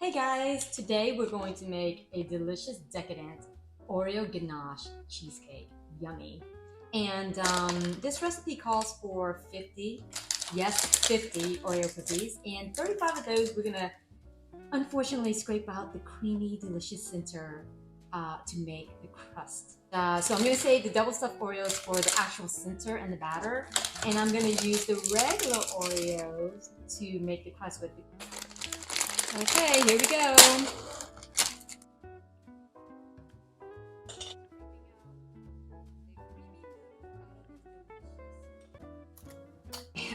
Hey guys, today we're going to make a delicious decadent Oreo Ganache cheesecake. Yummy. And this recipe calls for 50 Oreo cookies, and 35 of those we're gonna unfortunately scrape out the creamy, delicious center to make the crust. So I'm gonna save the double stuffed Oreos for the actual center and the batter, and I'm gonna use the regular Oreos to make the crust with. Okay, here we go.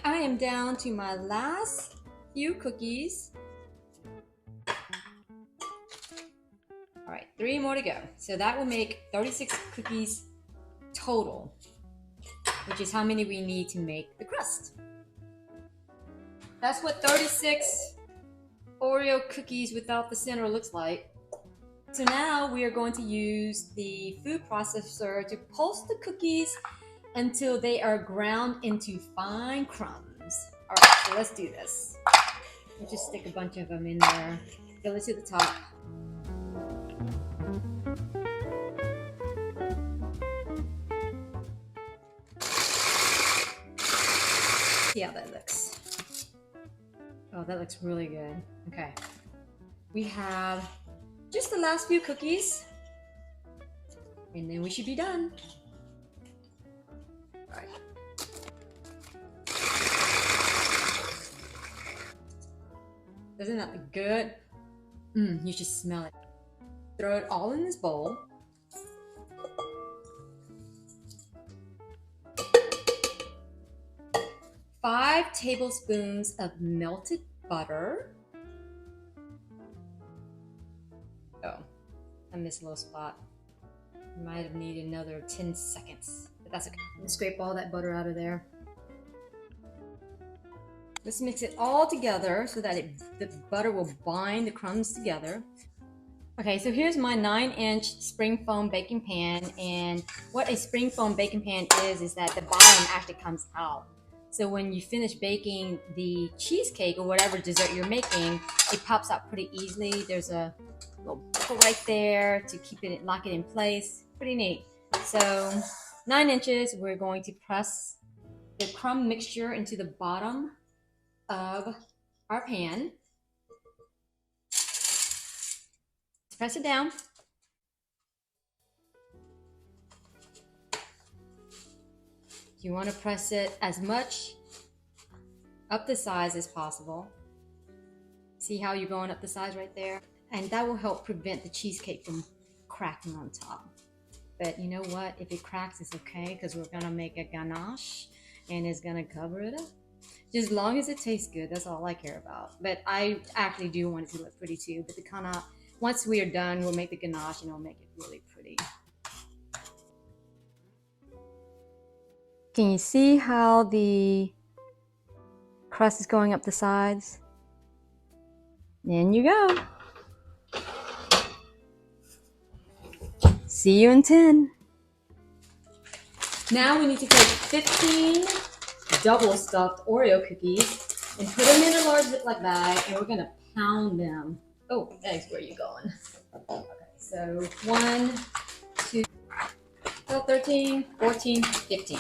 I am down to my last few cookies. All right, 3 more to go. So that will make 36 cookies total, which is how many we need to make the crust. That's what 36 Oreo cookies without the center looks like. So now we are going to use the food processor to pulse the cookies until they are ground into fine crumbs. All right, so let's do this. We'll just stick a bunch of them in there, fill it to the top. See how that looks. Oh, that looks really good. Okay. We have just the last few cookies, and then we should be done. All right. Doesn't that look good? You should smell it. Throw it all in this bowl. Five tablespoons of melted butter. Oh, I missed a little spot. Might have needed another 10 seconds, but that's okay. Let's scrape all that butter out of there. Let's mix it all together so that the butter will bind the crumbs together. Okay, so here's my 9-inch spring foam baking pan, and what a spring foam baking pan is that the bottom actually comes out. So when you finish baking the cheesecake or whatever dessert you're making, it pops out pretty easily. There's a little buckle right there to keep it, lock it in place. Pretty neat. So 9 inches, we're going to press the crumb mixture into the bottom of our pan. Let's press it down. You want to press it as much up the sides as possible. See how you're going up the sides right there? And that will help prevent the cheesecake from cracking on top. But you know what? If it cracks, it's okay, because we're gonna make a ganache and it's gonna cover it up. Just as long as it tastes good, that's all I care about. But I actually do want it to look pretty too. But once we are done, we'll make the ganache and it'll make it really pretty. Can you see how the crust is going up the sides? In you go. See you in 10. Now we need to take 15 double stuffed Oreo cookies and put them in a large Ziploc bag, and we're gonna pound them. Oh, eggs, where are you going? Okay, so 1, 2, 12, 13, 14, 15.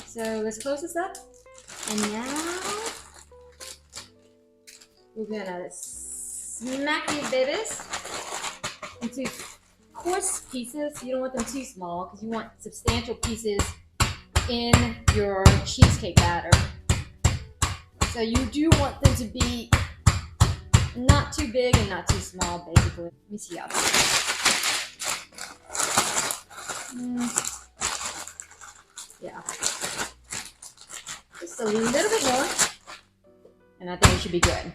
So let's close this up, and now we're gonna smack these babies into coarse pieces. You don't want them too small because you want substantial pieces in your cheesecake batter. So you do want them to be not too big and not too small, basically. Let me see how yeah. Just a little bit more, and I think it should be good.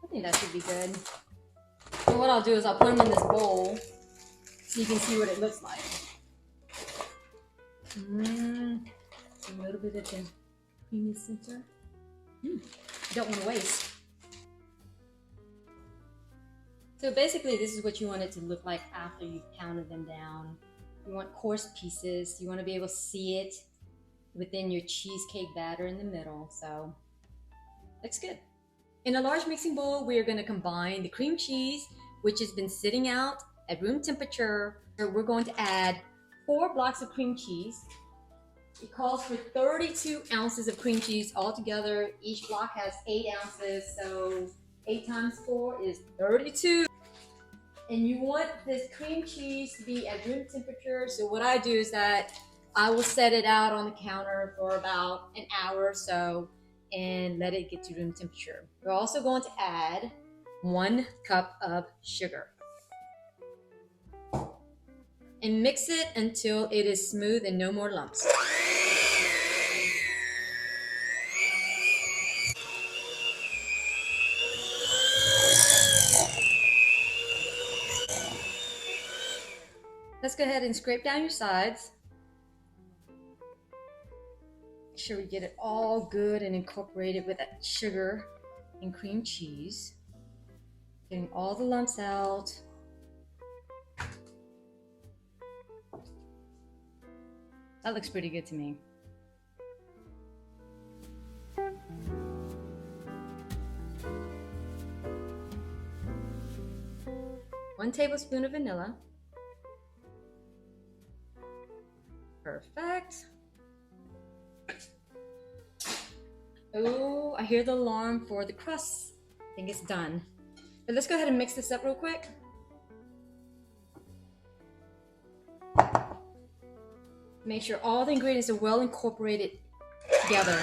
I think that should be good. So what I'll do is I'll put them in this bowl so you can see what it looks like. A little bit of the creamy center. You don't want to waste. So basically this is what you want it to look like after you've pounded them down. You want coarse pieces. You want to be able to see it within your cheesecake batter in the middle. So looks good. In a large mixing bowl, we are going to combine the cream cheese, which has been sitting out at room temperature. We're going to add 4 blocks of cream cheese. It calls for 32 ounces of cream cheese altogether. Each block has 8 ounces, so 8 times 4 is 32. And you want this cream cheese to be at room temperature. So what I do is that I will set it out on the counter for about an hour or so and let it get to room temperature. We're also going to add 1 cup of sugar. And mix it until it is smooth and no more lumps. Let's go ahead and scrape down your sides. Make sure we get it all good and incorporated with that sugar and cream cheese. Getting all the lumps out. That looks pretty good to me. One tablespoon of vanilla. Perfect. Oh, I hear the alarm for the crust. I think it's done. But let's go ahead and mix this up real quick. Make sure all the ingredients are well incorporated together.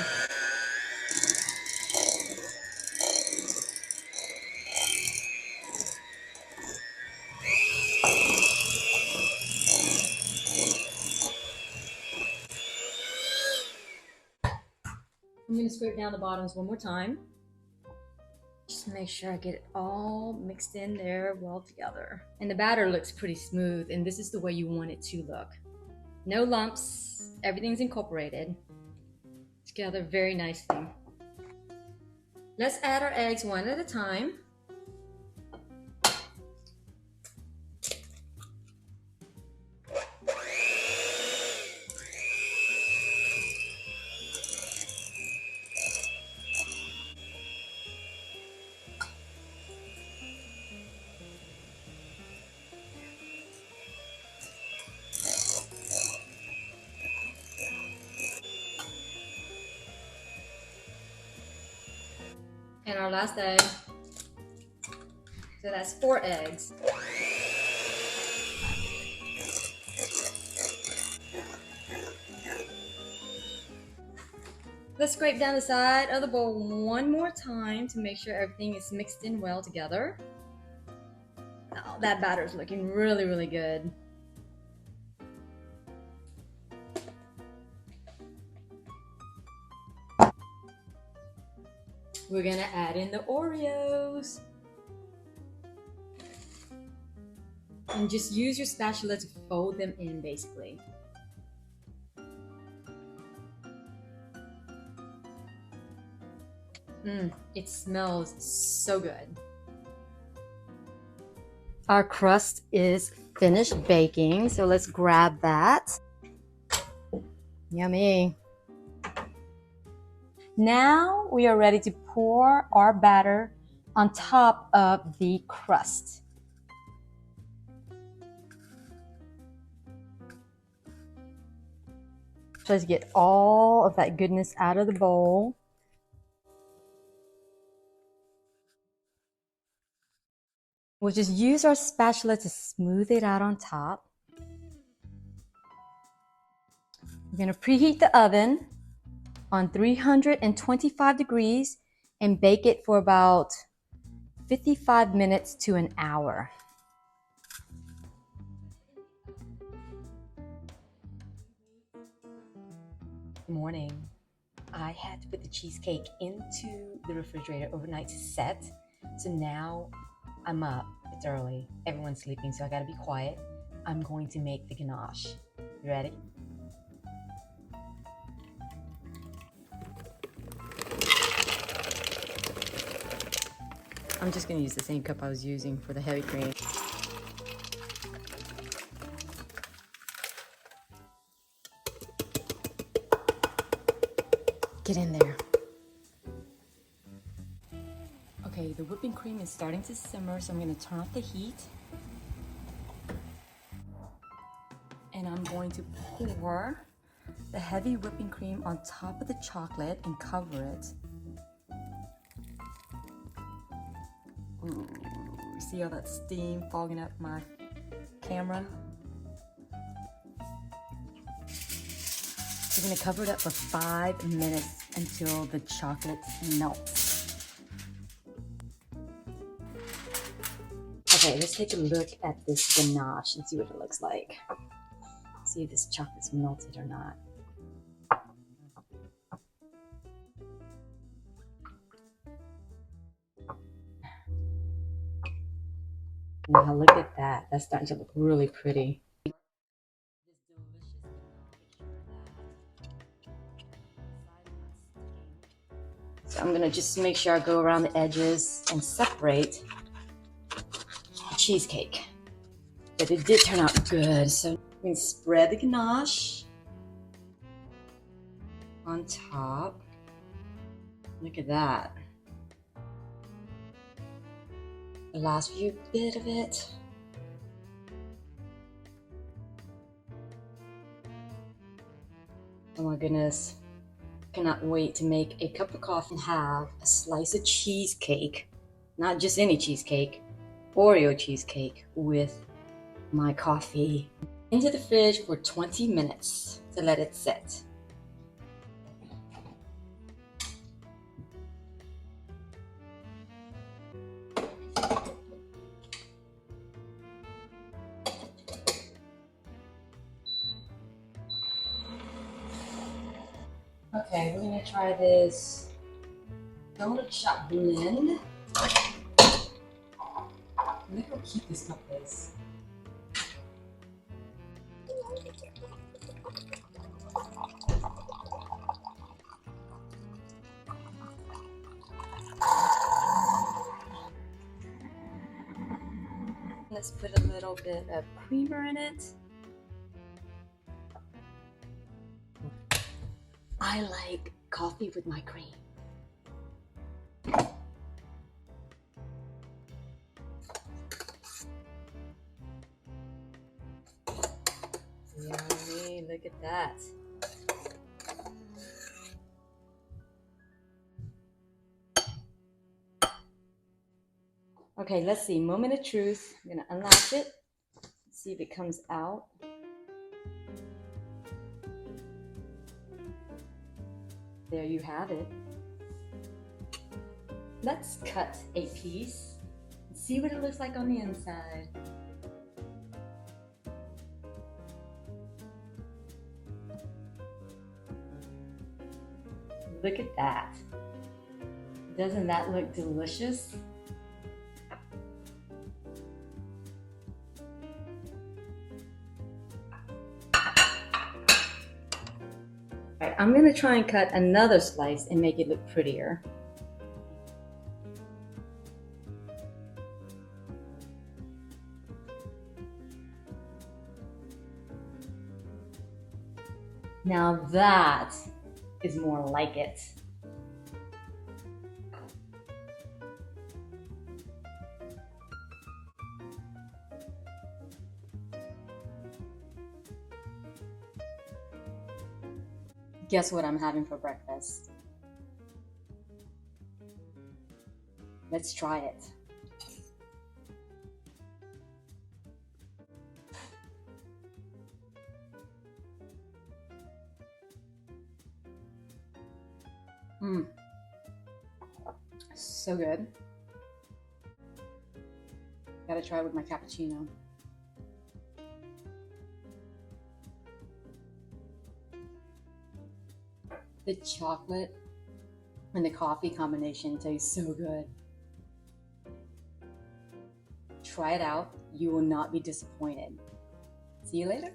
I'm going to scrape down the bottoms one more time. Just make sure I get it all mixed in there well together. And the batter looks pretty smooth, and this is the way you want it to look. No lumps, everything's incorporated together very nicely. Let's add our eggs one at a time. And our last egg. So that's 4 eggs. Let's scrape down the side of the bowl one more time to make sure everything is mixed in well together. Oh, that batter is looking really, really good. We're gonna add in the Oreos. And just use your spatula to fold them in, basically. It smells so good. Our crust is finished baking, so let's grab that. Yummy. Now we are ready to pour our batter on top of the crust. Let's get all of that goodness out of the bowl. We'll just use our spatula to smooth it out on top. We're going to preheat the oven on 325 degrees and bake it for about 55 minutes to an hour. Good morning. I had to put the cheesecake into the refrigerator overnight to set. So now I'm up. It's early. Everyone's sleeping, so I gotta be quiet. I'm going to make the ganache. You ready? I'm just gonna use the same cup I was using for the heavy cream. get in there. Okay, the whipping cream is starting to simmer, so I'm going to turn off the heat. And I'm going to pour the heavy whipping cream on top of the chocolate and cover it. Ooh, see all that steam fogging up my camera? We're going to cover it up for 5 minutes until the chocolate melts. Okay, let's take a look at this ganache and see what it looks like. See if this chocolate's melted or not. Now look at that. That's starting to look really pretty. So I'm gonna just make sure I go around the edges and separate the cheesecake. But it did turn out good. So I'm gonna spread the ganache on top. Look at that. The last few bit of it. Oh my goodness. Cannot wait to make a cup of coffee and have a slice of cheesecake. Not just any cheesecake, Oreo cheesecake with my coffee. Into the fridge for 20 minutes to let it sit. Okay, we're gonna try this donut shop blend. Look how cute this cup is. Let's put a little bit of creamer in it. I like coffee with my cream. Yummy, look at that. Okay, let's see, moment of truth. I'm gonna unlatch it, see if it comes out. There you have it. Let's cut a piece and see what it looks like on the inside. Look at that. Doesn't that look delicious? Alright, I'm going to try and cut another slice and make it look prettier. Now that is more like it. Guess what I'm having for breakfast? Let's try it. So good. Gotta try it with my cappuccino. The chocolate and the coffee combination tastes so good. Try it out. You will not be disappointed. See you later.